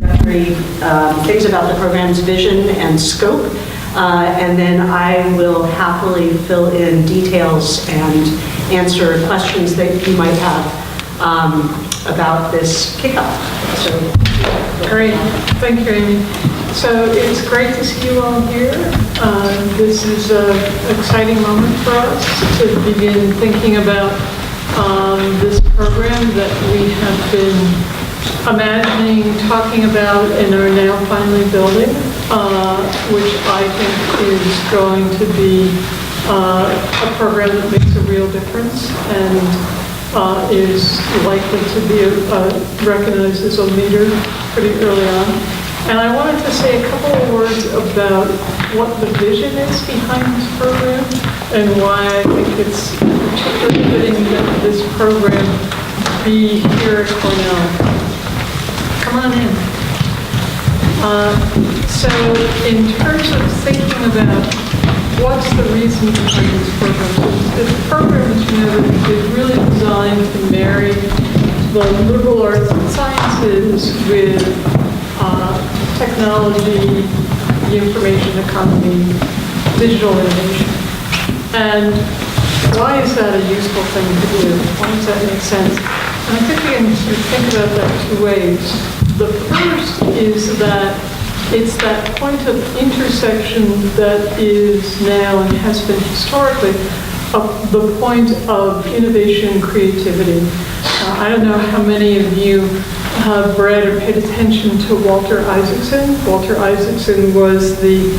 introductory things about the program's vision and scope, and then I will happily fill in details and answer questions that you might have about this kickoff. So, great, thank you, Amy. So it's great to see you all here. This is an exciting moment for us to begin thinking about this program that we have been imagining, talking about, and are now finally building, which I think is going to be a program that makes a real difference and is likely to be recognized as a leader pretty early on. And I wanted to say a couple of words about what the vision is behind this program and why I think it's particularly fitting that this program be here at Cornell. Come on in. So in terms of thinking about what's the reason behind this program, this program, as you know, is really designed to marry the liberal arts and sciences with technology, the information economy, digital innovation. And why is that a useful thing to do? Why does that make sense? And I think we can sort of think about that two ways. The first is that it's that point of intersection that is now and has been historically the point of innovation and creativity. I don't know how many of you have read or paid attention to Walter Isaacson. Walter Isaacson was the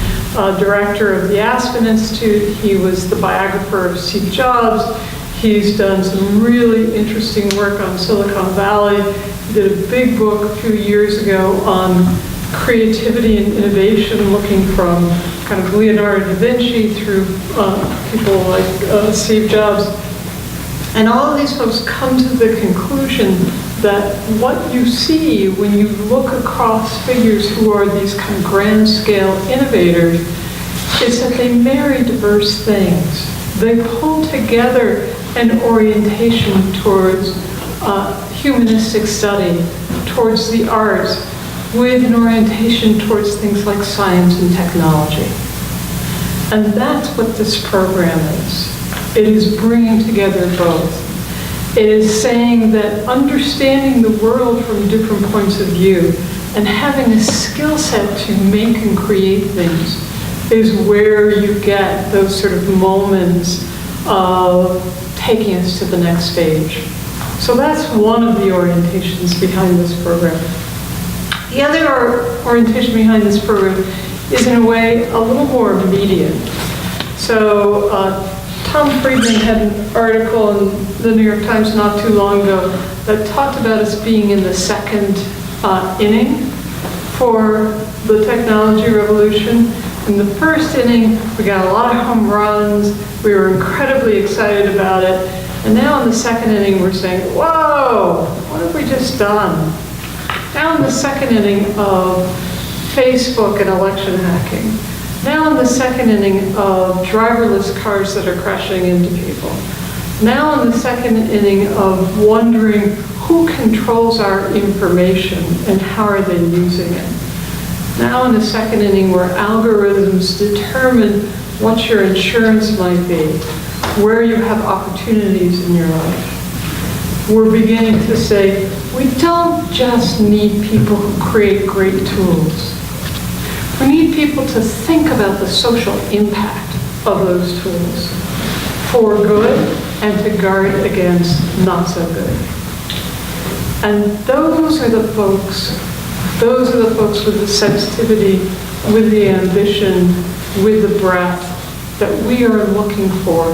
director of the Aspen Institute. He was the biographer of Steve Jobs. He's done some really interesting work on Silicon Valley. He did a big book a few years ago on creativity and innovation, looking from kind of Leonardo da Vinci through people like Steve Jobs. And all of these folks come to the conclusion that what you see when you look across figures who are these kind of grand scale innovators is that they marry diverse things. They pull together an orientation towards humanistic study, towards the arts, with an orientation towards things like science and technology. And that's what this program is. It is bringing together both. It is saying that understanding the world from different points of view and having a skill set to make and create things is where you get those sort of moments of taking us to the next stage. So that's one of the orientations behind this program. The other orientation behind this program is, in a way, a little more immediate. So Tom Friedman had an article in the New York Times not too long ago that talked about us being in the second inning for the technology revolution. In the first inning, we got a lot of home runs. We were incredibly excited about it. And now in the second inning, we're saying, whoa, what have we just done? Now in the second inning of Facebook and election hacking. Now in the second inning of driverless cars that are crashing into people. Now in the second inning of wondering who controls our information and how are they using it. Now in the second inning where algorithms determine what your insurance might be, where you have opportunities in your life. We're beginning to say, we don't just need people who create great tools. We need people to think about the social impact of those tools for good and to guard against not so good. And those are the folks with the sensitivity, with the ambition, with the breadth that we are looking for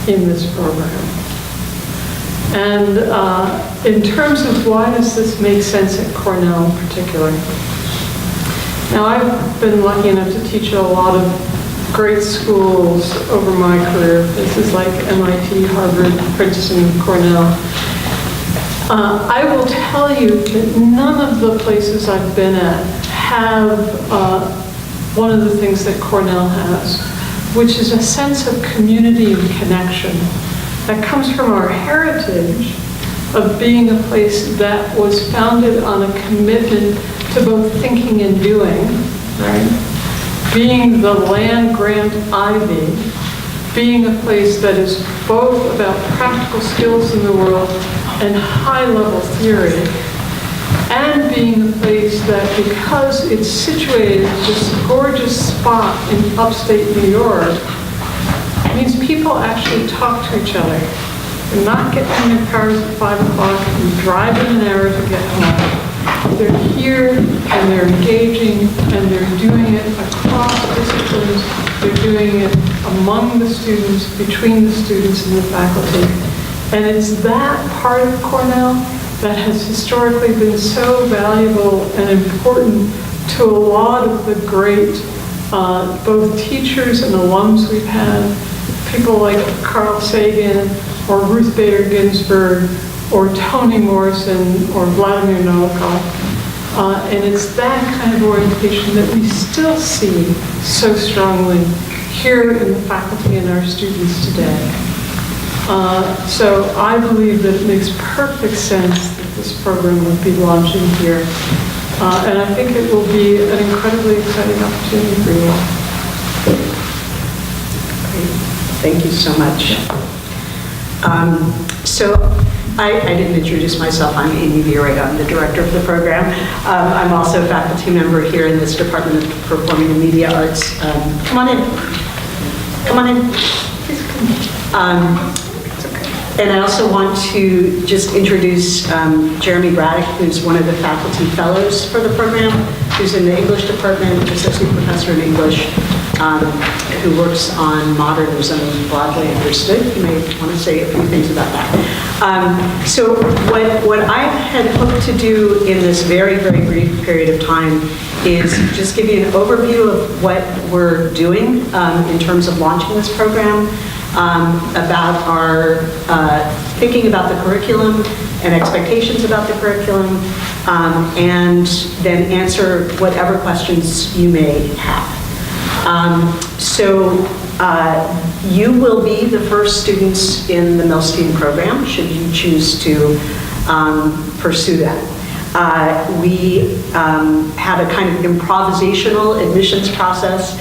in this program. And in terms of why does this make sense at Cornell in particular? Now, I've been lucky enough to teach at a lot of great schools over my career. Places like MIT, Harvard, Princeton, Cornell. I will tell you that none of the places I've been at have one of the things that Cornell has, which is a sense of community and connection that comes from our heritage of being a place that was founded on a commitment to both thinking and doing, right? Being the land-grant ivy, being a place that is both about practical skills in the world and high-level theory, and being a place that, because it's situated in this gorgeous spot in upstate New York, means people actually talk to each other. They're not getting in their cars at 5 o'clock and driving an hour to get home. They're here and they're engaging and they're doing it across disciplines. They're doing it among the students, between the students and the faculty. And it's that part of Cornell that has historically been so valuable and important to a lot of the great both teachers and alums we've had, people like Carl Sagan or Ruth Bader Ginsburg or Toni Morrison or Vladimir Nabokov. And it's that kind of orientation that we still see so strongly here in the faculty and our students today. So I believe that it makes perfect sense that this program would be launching here. And I think it will be an incredibly exciting opportunity for you all. Great. Thank you so much. So I didn't introduce myself. I'm Amy Viera. I'm the director of the program. I'm also a faculty member here in this Department of Performing and Media Arts. Come on in. Come on in. Please come. And I also want to just introduce Jeremy Braddock, who's one of the faculty fellows for the program, who's in the English department, associate professor in English, who works on modernism broadly understood. You may want to say a few things about that. So what I had hoped to do in this very, very brief period of time is just give you an overview of what we're doing in terms of launching this program, about our thinking about the curriculum and expectations about the curriculum, and then answer whatever questions you may have. So you will be the first students in the Milstein Program, should you choose to pursue that. We have a kind of improvisational admissions process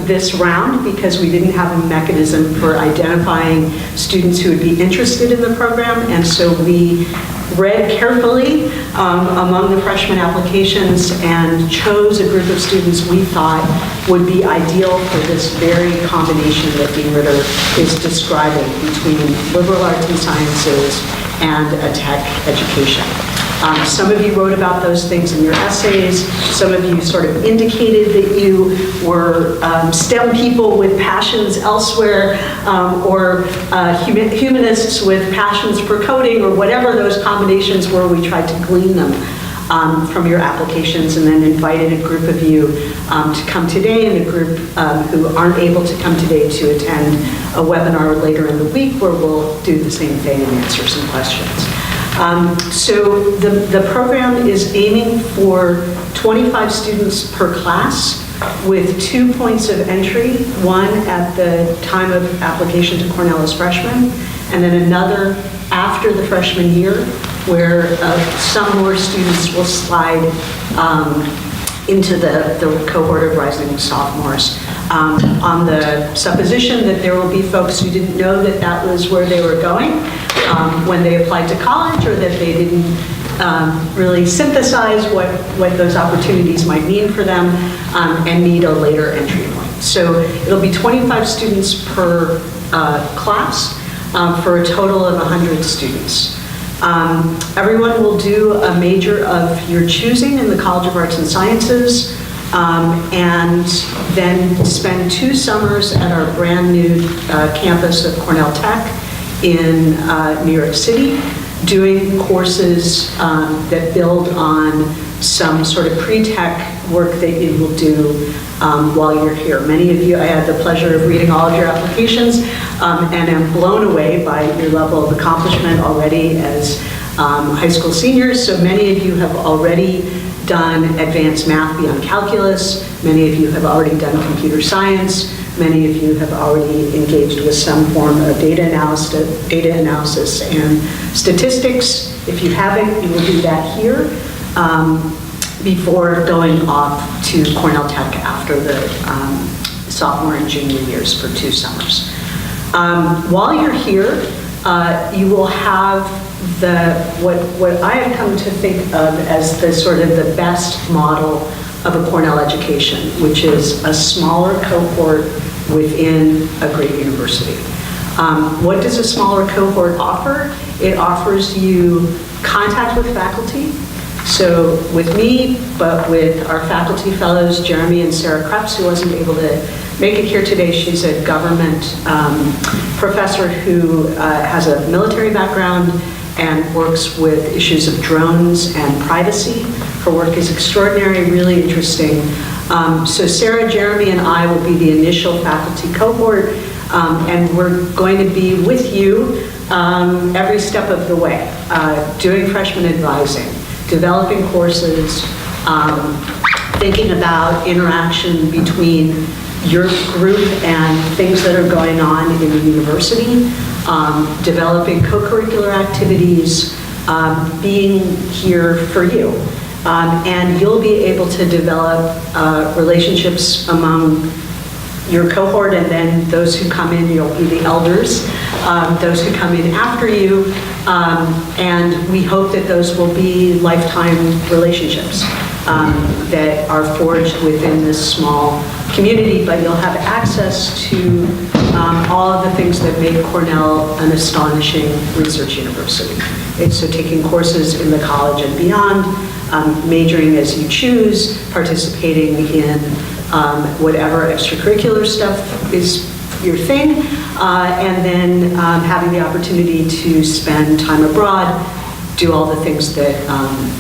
this round because we didn't have a mechanism for identifying students who would be interested in the program, and so we read carefully among the freshman applications and chose a group of students we thought would be ideal for this very combination that Dean Ritter is describing between liberal arts and sciences and a tech education. Some of you wrote about those things in your essays. Some of you sort of indicated that you were STEM people with passions elsewhere, or humanists with passions for coding, or whatever those combinations were. We tried to glean them from your applications, and then invited a group of you to come today, and a group who aren't able to come today to attend a webinar later in the week where we'll do the same thing and answer some questions. So the program is aiming for 25 students per class with 2 points of entry, one at the time of application to Cornell as freshmen, and then another after the freshman year, where some more students will slide into the cohort of rising sophomores. On the supposition that there will be folks who didn't know that that was where they were going when they applied to college, or that they didn't really synthesize what those opportunities might mean for them, and need a later entry point. So it'll be 25 students per class for a total of 100 students. Everyone will do a major of your choosing in the College of Arts and Sciences, and then spend 2 summers at our brand new campus of Cornell Tech in New York City, doing courses that build on some sort of pre-tech work that you will do while you're here. Many of you, I had the pleasure of reading all of your applications, and am blown away by your level of accomplishment already as high school seniors. So many of you have already done advanced math beyond calculus. Many of you have already done computer science. Many of you have already engaged with some form of data analysis and statistics. If you haven't, you will do that here. before going off to Cornell Tech after the sophomore and junior years for 2 summers. While you're here, you will have what I have come to think of as the sort of the best model of a Cornell education, which is a smaller cohort within a great university. What does a smaller cohort offer? It offers you contact with faculty. So with me, but with our faculty fellows, Jeremy and Sarah Krebs, who wasn't able to make it here today. She's a government professor who has a military background and works with issues of drones and privacy. Her work is extraordinary, really interesting. So Sarah, Jeremy, and I will be the initial faculty cohort, and we're going to be with you every step of the way, doing freshman advising, developing courses, thinking about interaction between your group and things that are going on in the university, developing co-curricular activities, being here for you. And you'll be able to develop relationships among your cohort, and then those who come in, you'll be the elders, those who come in after you, and we hope that those will be lifetime relationships that are forged within this small community, but you'll have access to all of the things that make Cornell an astonishing research university. So taking courses in the college and beyond, majoring as you choose, participating in whatever extracurricular stuff is your thing, and then having the opportunity to spend time abroad, do all the things that,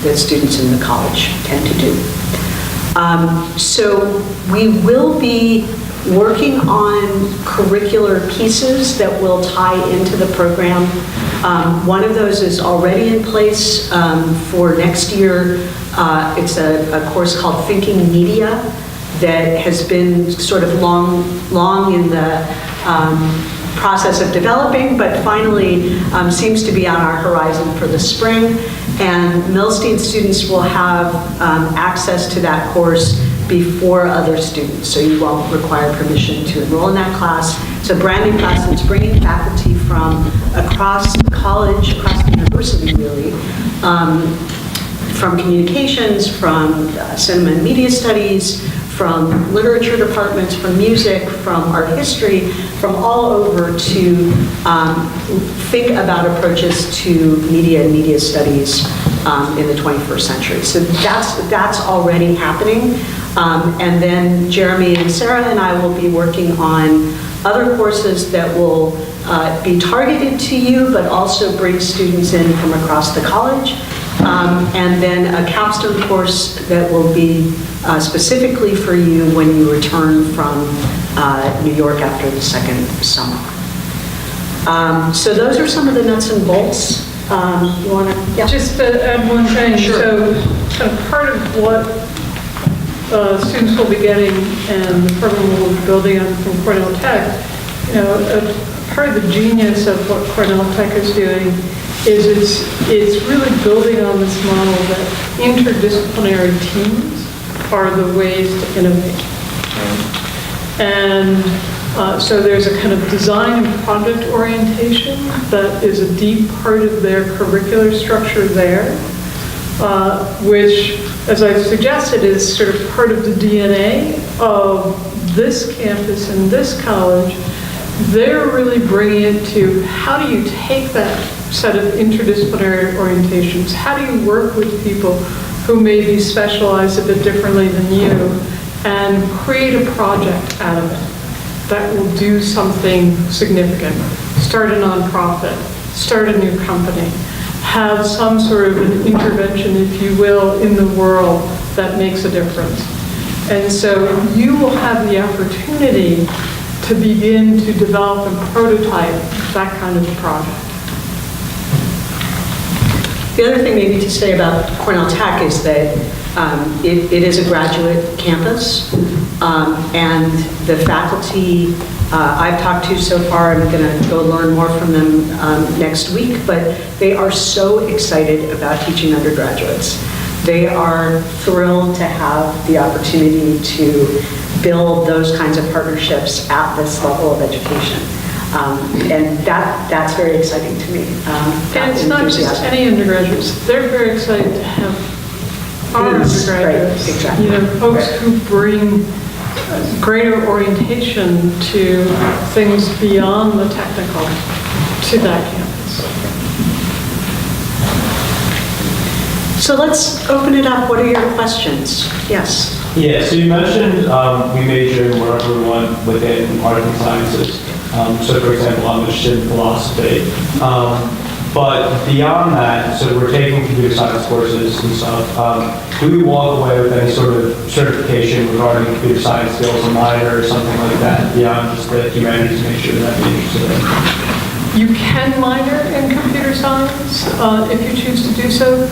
that students in the college tend to do. So we will be working on curricular pieces that will tie into the program. One of those is already in place for next year. It's a course called Thinking Media that has been sort of long in the process of developing, but finally seems to be on our horizon for the spring. And Milstein students will have access to that course before other students, so you won't require permission to enroll in that class. It's a brand new class, and it's bringing faculty from across the college, across the university really, from communications, from cinema and media studies, from literature departments, from music, from art history, from all over to think about approaches to media and media studies in the 21st century. So that's already happening. And then Jeremy and Sarah and I will be working on other courses that will be targeted to you, but also bring students in from across the college. And then a capstone course that will be specifically for you when you return from New York after the second summer. So those are some of the nuts and bolts. You want to? Yeah. Just to add one thing. Sure. So kind of part of what students will be getting and the program will be building on from Cornell Tech, part of the genius of what Cornell Tech is doing is it's really building on this model that interdisciplinary teams are the ways to innovate. Right? And so there's a kind of design and project orientation that is a deep part of their curricular structure there, which, as I suggested, is sort of part of the DNA of this campus and this college. They're really bringing it to how do you take that set of interdisciplinary orientations? How do you work with people who may be specialized a bit differently than you and create a project out of it that will do something significant? Start a nonprofit, start a new company, have some sort of an intervention, if you will, in the world that makes a difference. And so you will have the opportunity to begin to develop and prototype that kind of a project. The other thing maybe to say about Cornell Tech is that it is a graduate campus, and the faculty I've talked to so far, I'm going to go learn more from them next week, but they are so excited about teaching undergraduates. They are thrilled to have the opportunity to build those kinds of partnerships at this level of education. And that's very exciting to me. And it's not just any undergraduates. They're very excited to have our undergraduates, right, exactly. you know, folks who bring greater orientation to things beyond the technical to that campus. So let's open it up. What are your questions? Yes. Yeah, so you mentioned we major in wherever we want within art and sciences. So for example, I'm interested in philosophy. But beyond that, so we're taking computer science courses and stuff. Do we walk away with any sort of certification regarding computer science skills, a minor or something like that, beyond just the humanities major that I'd be interested in? You can minor in computer science if you choose to do so.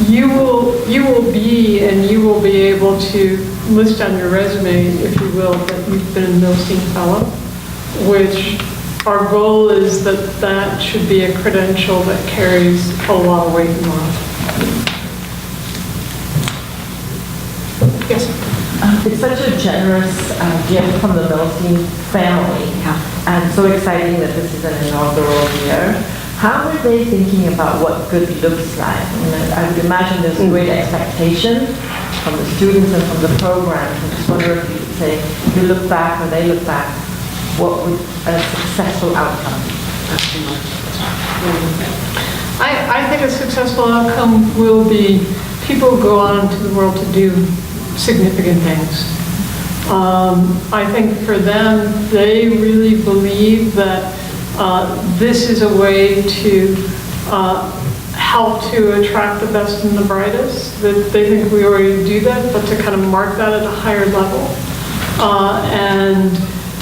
You will be, and you will be able to list on your resume, if you will, that you've been a Milstein Fellow, which our goal is that that should be a credential that carries a lot of weight in life. Yes? It's such a generous gift from the Milstein family, and so exciting that this is an inaugural year. How are they thinking about what good looks like? I would imagine there's a great expectation from the students and from the program. I just wonder if you could say, if you look back or they look back, what would a successful outcome be? I think a successful outcome will be people go on into the world to do significant things. I think for them, they really believe that this is a way to help to attract the best and the brightest, that they think we already do that, but to kind of mark that at a higher level. And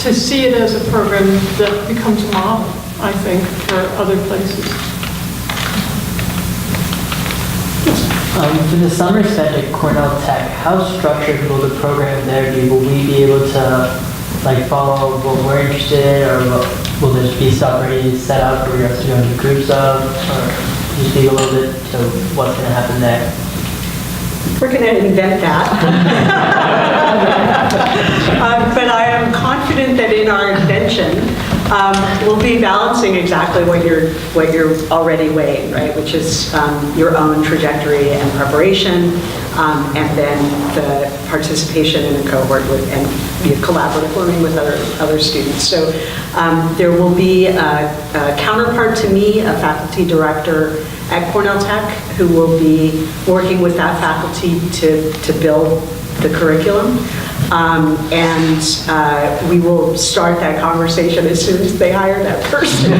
to see it as a program that becomes a model, I think, for other places. For the summer spent at Cornell Tech, how structured will the program there be? Will we be able to follow what we're interested in, or will there be stuff already set up where you have to go into groups of, or can you speak a little bit to what's going to happen there? We're going to invent that. But I am confident that in our invention, we'll be balancing exactly what you're already weighing, right? Which is your own trajectory and preparation, and then the participation in a cohort and collaborative learning with other students. So there will be a counterpart to me, a faculty director at Cornell Tech, who will be working with that faculty to build the curriculum. And we will start that conversation as soon as they hire that person.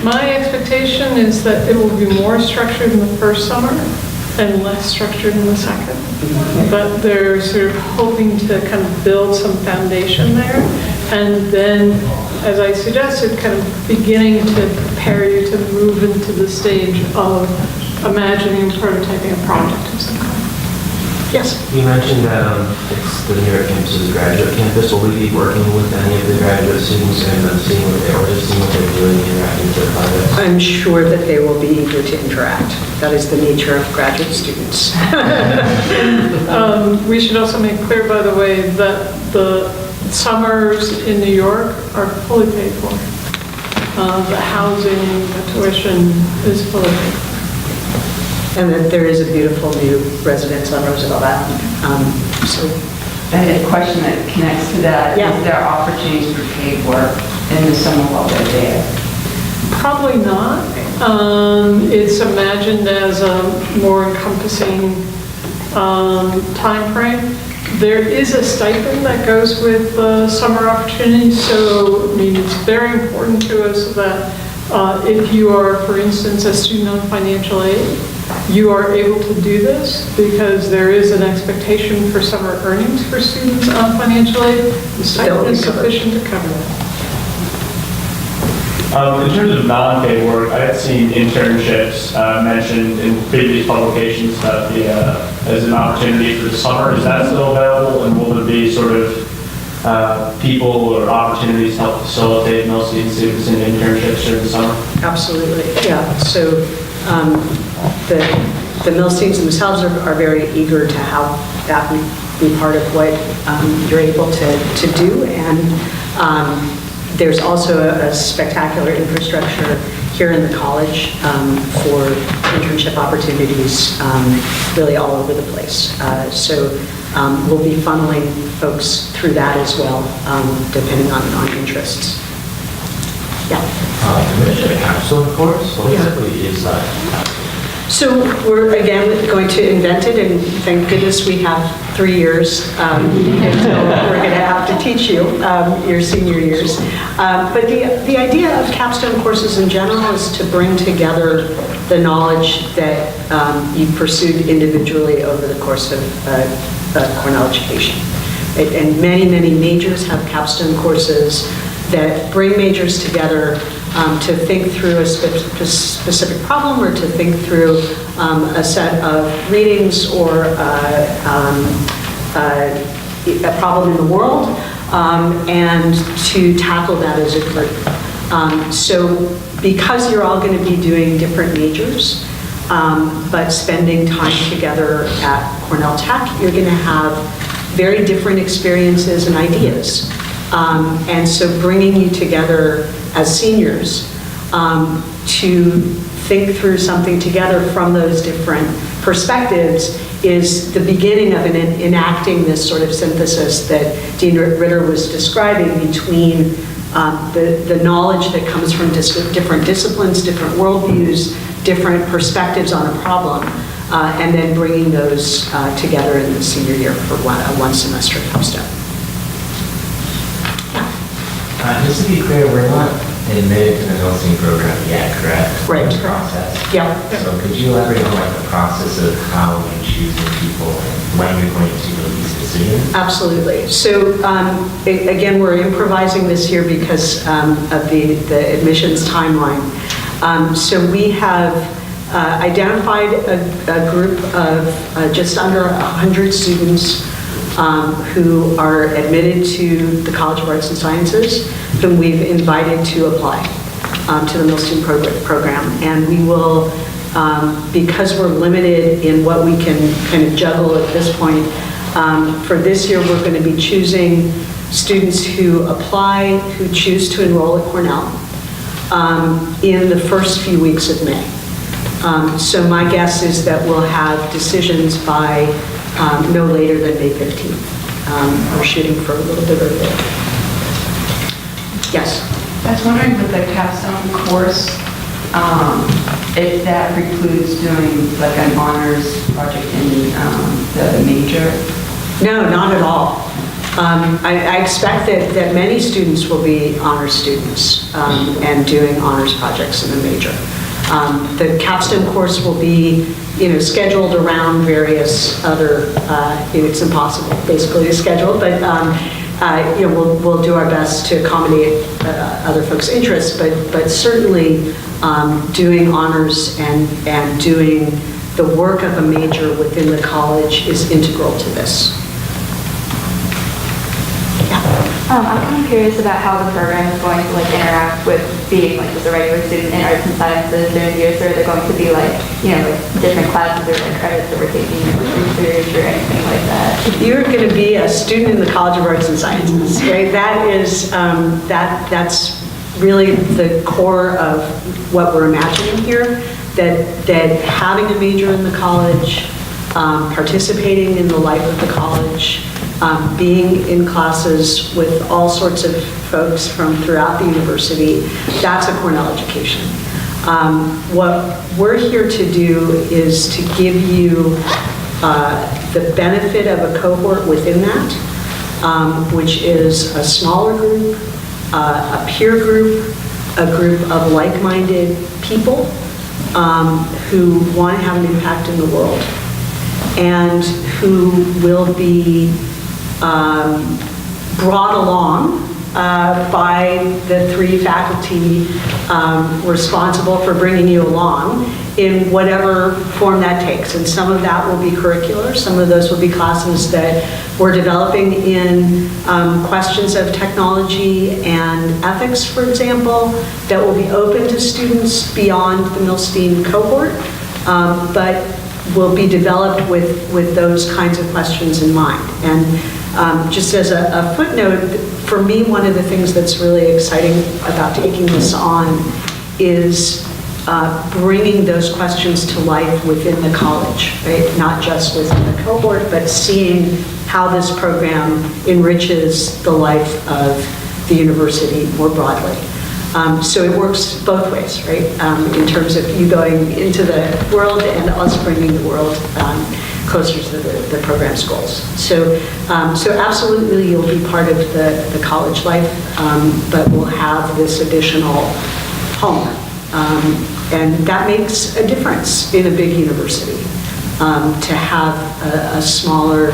My expectation is that it will be more structured in the first summer and less structured in the second. But they're sort of hoping to kind of build some foundation there. And then, as I suggested, kind of beginning to prepare you to move into the stage of imagining and prototyping a project of some kind. Yes? You mentioned that it's the New York campus is a graduate campus. Will we be working with any of the graduate students and seeing what they're doing, interacting with their projects? I'm sure that they will be eager to interact. That is the nature of graduate students. We should also make clear, by the way, that the summers in New York are fully paid for. The housing, the tuition is fully paid for. And that there is a beautiful new residence on Roosevelt Island. So I had a question that connects to that. Yeah. Is there opportunities for paid work in the summer while they're there? Probably not. It's imagined as a more encompassing time frame. There is a stipend that goes with summer opportunities, so I mean it's very important to us that if you are, for instance, a student on financial aid, you are able to do this because there is an expectation for summer earnings for students on financial aid. The stipend is sufficient to cover that. In terms of non-paid work, I had seen internships mentioned in previous publications about as an opportunity for the summer. Is that still available, and will there be sort of people or opportunities to help facilitate Milstein students in internships during the summer? absolutely, yeah. So the the Milsteins themselves are very eager to have that be part of what you're able to do. And there's also a spectacular infrastructure here in the college for internship opportunities really all over the place. So we'll be funneling folks through that as well, depending on interests. Yeah. You mentioned a capstone course. What exactly is that? So we're, again, going to invent it, and thank goodness we have 3 years until we're going to have to teach you your senior years. But the idea of capstone courses in general is to bring together the knowledge that you pursued individually over the course of Cornell education. And many, many majors have capstone courses that bring majors together to think through a specific problem, or to think through a set of readings or a problem in the world, and to tackle that as a group. So because you're all going to be doing different majors, but spending time together at Cornell Tech, you're going to have very different experiences and ideas. And so bringing you together as seniors to think through something together from those different perspectives is the beginning of enacting this sort of synthesis that Dean Ritter was describing between the knowledge that comes from different disciplines, different worldviews, different perspectives on a problem, and then bringing those together in the senior year for a one semester capstone. Just to be clear, we're not admitted to the Milstein Program yet, correct? Right. The process. Yeah. So could you elaborate on the process of how you're choosing people and when you're going to release decisions? Absolutely. So again, we're improvising this year because of the admissions timeline. So we have identified a group of just under 100 students who are admitted to the College of Arts and Sciences, whom we've invited to apply to the Milstein Program. And we will, because we're limited in what we can kind of juggle at this point, for this year we're going to be choosing students who apply, who choose to enroll at Cornell in the first few weeks of May. So my guess is that we'll have decisions by no later than May 15th. We're shooting for a little bit earlier. Yes? I was wondering with the capstone course, if that precludes doing like an honors project in the major? No, not at all. I expect that many students will be honors students and doing honors projects in the major. The capstone course will be, scheduled around various other, it's impossible basically to schedule, but we'll do our best to accommodate other folks' interests, but certainly doing honors and doing the work of a major within the college is integral to this. I'm kind of curious about how the program is going to interact with being just a regular student in arts and sciences during the year. So are there going to be different classes or credits that we're taking research or anything like that? You're going to be a student in the College of Arts and Sciences, right? That is that's really the core of what we're imagining here. That having a major in the college, participating in the life of the college. Being in classes with all sorts of folks from throughout the university, that's a Cornell education. What we're here to do is to give you the benefit of a cohort within that, which is a smaller group, a peer group, a group of like-minded people who want to have an impact in the world and who will be brought along by the 3 faculty responsible for bringing you along in whatever form that takes. And some of that will be curricular, some of those will be classes that we're developing in questions of technology and ethics, for example, that will be open to students beyond the Milstein cohort. But will be developed with those kinds of questions in mind. And just as a footnote, for me, one of the things that's really exciting about taking this on is bringing those questions to life within the college, right? Not just within the cohort, but seeing how this program enriches the life of the university more broadly. So it works both ways, right? In terms of you going into the world and us bringing the world closer to the program's goals. So absolutely you'll be part of the college life, but we'll have this additional home. And that makes a difference in a big university, to have a smaller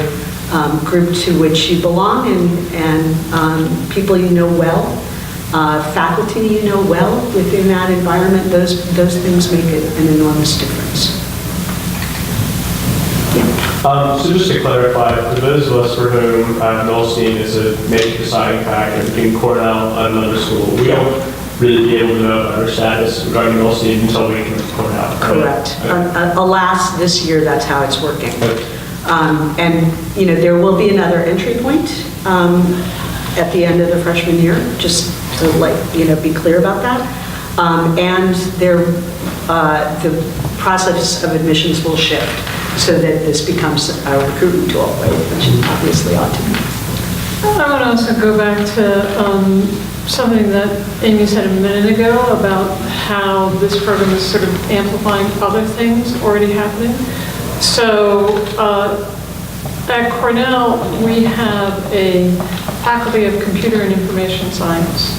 group to which you belong and people you know well, faculty you know well within that environment. Those things make an enormous difference. So just to clarify, for those of us for whom Milstein is a major deciding factor between Cornell and another school, we don't really be able to know about our status regarding Milstein until we can Cornell. Correct. Okay. Alas, this year that's how it's working. Okay. And there will be another entry point at the end of the freshman year, just to be clear about that. And the process of admissions will shift so that this becomes a recruitment tool, right, which it obviously ought to be. I want to also go back to something that Amy said a minute ago about how this program is sort of amplifying other things already happening. So at Cornell, we have a faculty of computer and information science.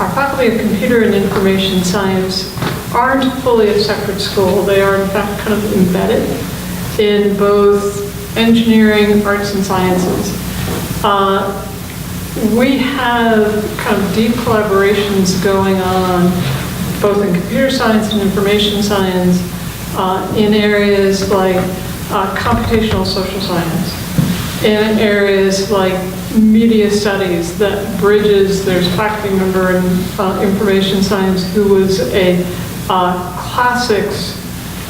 Our faculty of computer and information science aren't fully a separate school. They are in fact kind of embedded in both engineering, arts, and sciences. We have kind of deep collaborations going on both in computer science and information science in areas like computational social science, in areas like media studies that bridges. There's a faculty member in information science who was a classics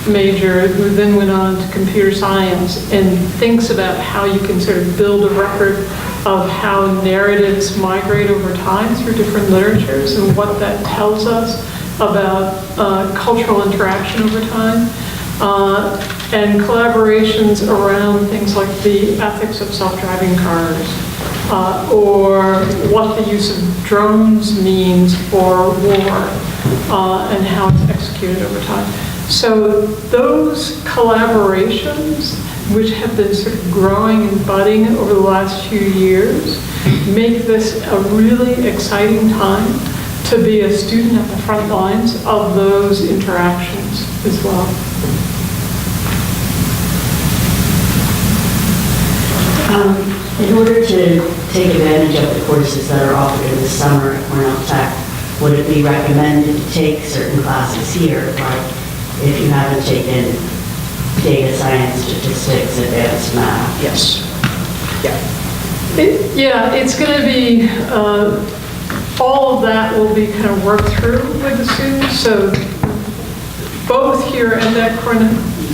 major who then went on to computer science and thinks about how you can sort of build a record of how narratives migrate over time through different literatures and what that tells us about cultural interaction over time. And collaborations around things like the ethics of self-driving cars, or what the use of drones means for war, and how it's executed over time. So those collaborations, which have been sort of growing and budding over the last few years, make this a really exciting time to be a student at the front lines of those interactions as well. In order to take advantage of the courses that are offered in the summer at Cornell Tech, would it be recommended to take certain classes here, like if you haven't taken data science, statistics, advanced math? Yes. Yeah, it's going to be, all of that will be kind of worked through with the students. So both here and at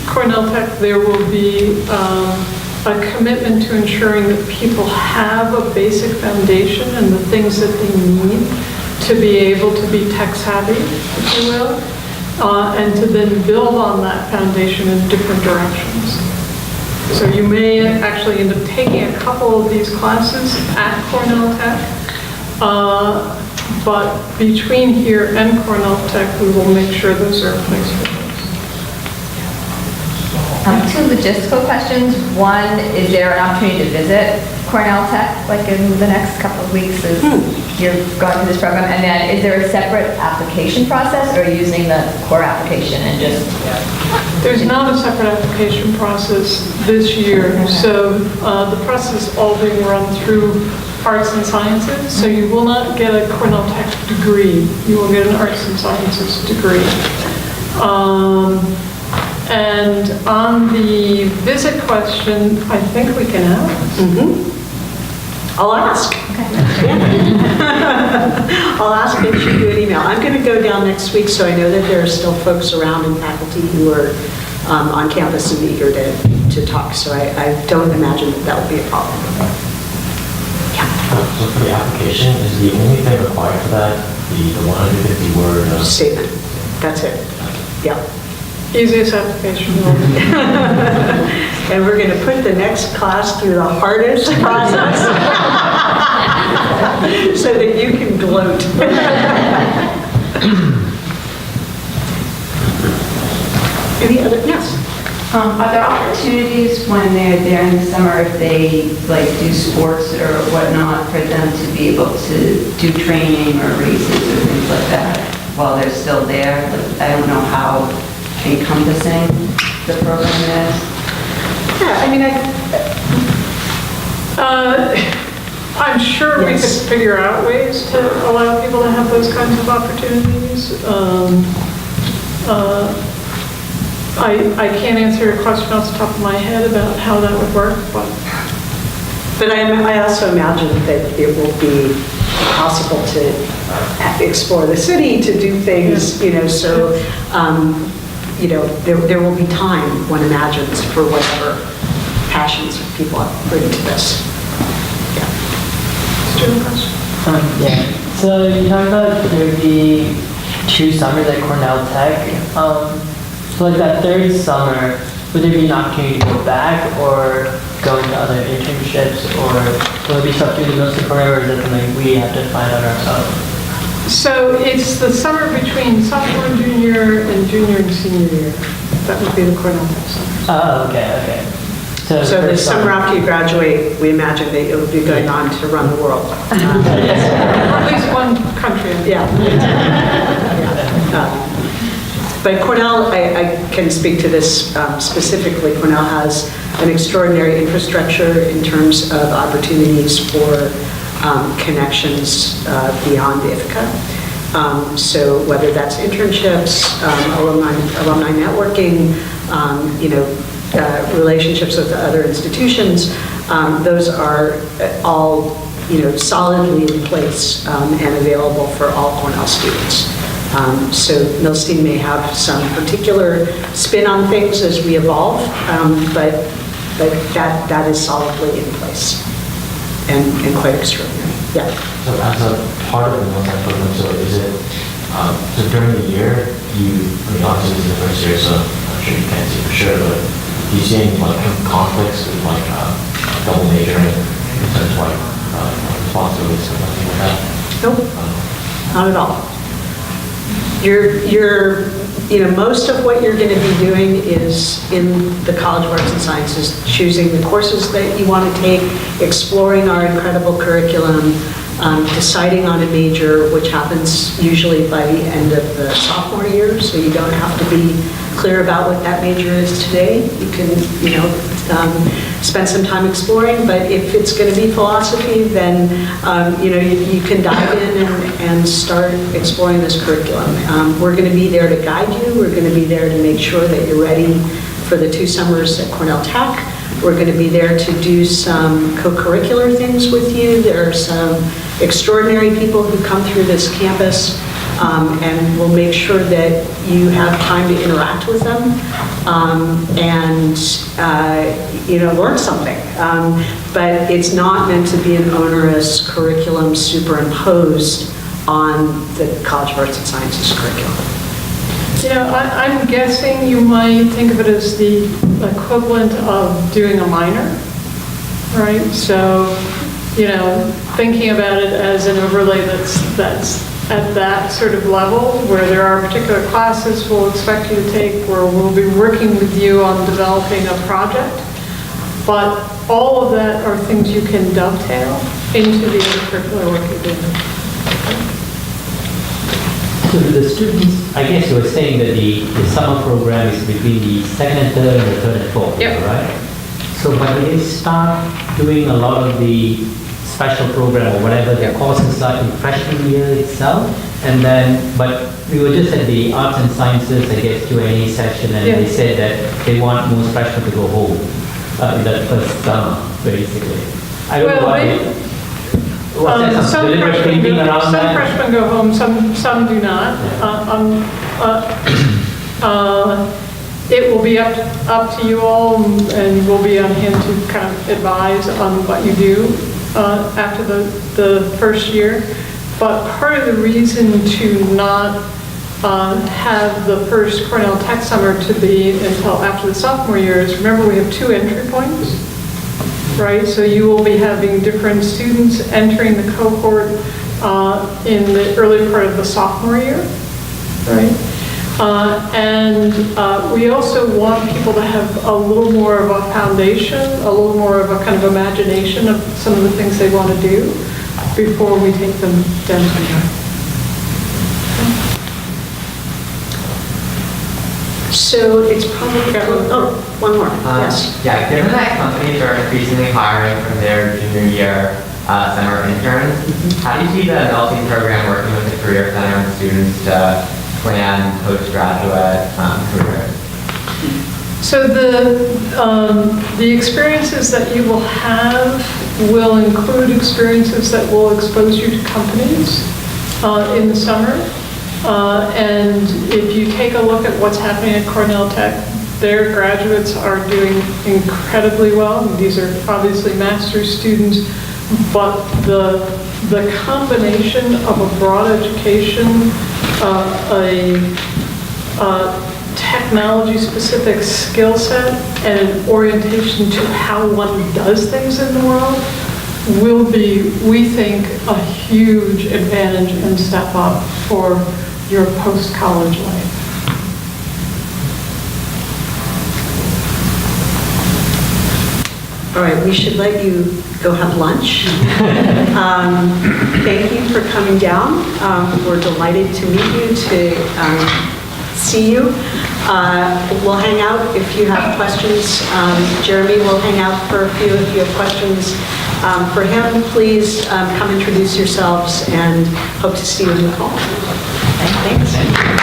Cornell Tech, there will be a commitment to ensuring that people have a basic foundation and the things that they need to be able to be tech savvy, if you will, and to then build on that foundation in different directions. So you may actually end up taking a couple of these classes at Cornell Tech, but between here and Cornell Tech, we will make sure those are in place for those. Two logistical questions. One, is there an opportunity to visit Cornell Tech, like in the next couple of weeks as you're going through this program? And then is there a separate application process, or are you using the core application and just... There's not a separate application process this year. So the process is all being run through arts and sciences. So you will not get a Cornell Tech degree. You will get an arts and sciences degree. And on the visit question, I think we can ask. I'll ask. I'll ask and shoot you an email. I'm going to go down next week, so I know that there are still folks around in faculty who are on campus and eager to talk. So I don't imagine that will be a problem. So for the application, is the only thing required for that the 150 word? Statement. That's it. Yeah. Easiest application. And we're going to put the next class through the hardest process so that you can gloat. Any other? Yes. Are there opportunities when they're there in the summer, if they like do sports or whatnot, for them to be able to do training or races or things like that while they're still there? Like, I don't know how encompassing the program is. Yeah, I mean, I'm sure we Yes. could figure out ways to allow people to have those kinds of opportunities. I can't answer your question off the top of my head about how that would work, but I also imagine that it will be possible to explore the city, to do things, so, there will be time, one imagines, for whatever passions people bring to this. do you have a question? Yeah. So you talked about there would be 2 summers at Cornell Tech. So like that 3rd summer, would there be an opportunity to go back or go into other internships, or will there be stuff through the Milstein Program, or is that something we have to find out ourselves? So it's the summer between sophomore and junior and senior year. That would be the Cornell Tech summer. Oh, okay. So the first summer after you graduate, we imagine that you'll be going on to run the world. Or at least one country. Yeah. But Cornell, I can speak to this specifically. Cornell has an extraordinary infrastructure in terms of opportunities for connections beyond Ithaca. So whether that's internships, alumni networking, relationships with other institutions, those are all, solidly in place and available for all Cornell students. So Milstein may have some particular spin on things as we evolve, but that is solidly in place and quite extraordinary. Yeah. So as a part of the Milstein program, so is it, so during the year, obviously this is the first year, so I'm sure you can't see for sure, but do you see any conflicts with double majoring in terms of responsibilities or something like that? Nope, not at all. Most of what you're going to be doing is in the College of Arts and Sciences, choosing the courses that you want to take, exploring our incredible curriculum, deciding on a major, which happens usually by the end of the sophomore year, so you don't have to be clear about what that major is today. You can, spend some time exploring, but if it's going to be philosophy, then, you can dive in and start exploring this curriculum. We're going to be there to guide you. We're going to be there to make sure that you're ready for the 2 summers at Cornell Tech. We're going to be there to do some co-curricular things with you. There are some extraordinary people who come through this campus, and we'll make sure that you have time to interact with them and learn something. But it's not meant to be an onerous curriculum superimposed on the College of Arts and Sciences curriculum. I'm guessing you might think of it as the equivalent of doing a minor, right? So, thinking about it as an overlay that's at that sort of level, where there are particular classes we'll expect you to take, where we'll be working with you on developing a project. But all of that are things you can dovetail into the curricular work you're doing. So the students, I guess you were saying that the summer program is between the 2nd and 3rd and the 3rd and 4th, Yep. right? So but they start doing a lot of the special program or whatever their courses are in freshman year itself, and then, but we were just at the arts and sciences, I guess, Q&A session, and they said that they want most freshmen to go home in that first summer, basically. I don't know why. Was there some deliberate thinking around that? Some freshmen go home, some do not. it will be up to you all, and we'll be on hand to kind of advise on what you do after the first year. But part of the reason to not have the first Cornell Tech summer to be until after the sophomore year is, remember, we have 2 entry points, right? So you will be having different students entering the cohort in the early part of the sophomore year, right? And we also want people to have a little more of a foundation, a little more of a kind of imagination of some of the things they want to do before we take them down to the So it's probably, one more, yes. Yeah, given that companies are increasingly hiring from their junior year summer interns, how do you see the Milstein Program working with the Career Center and students to plan postgraduate careers? So the experiences that you will have will include experiences that will expose you to companies in the summer. And if you take a look at what's happening at Cornell Tech, their graduates are doing incredibly well. These are obviously master's students, but the combination of a broad education, a technology-specific skill set, and an orientation to how one does things in the world will be, we think, a huge advantage and step up for your post-college life. All right, we should let you go have lunch. Thank you for coming down. We're delighted to meet you, to see you. We'll hang out if you have questions. Jeremy will hang out for a few if you have questions. For him, please come introduce yourselves, and hope to see you in the fall. Thanks.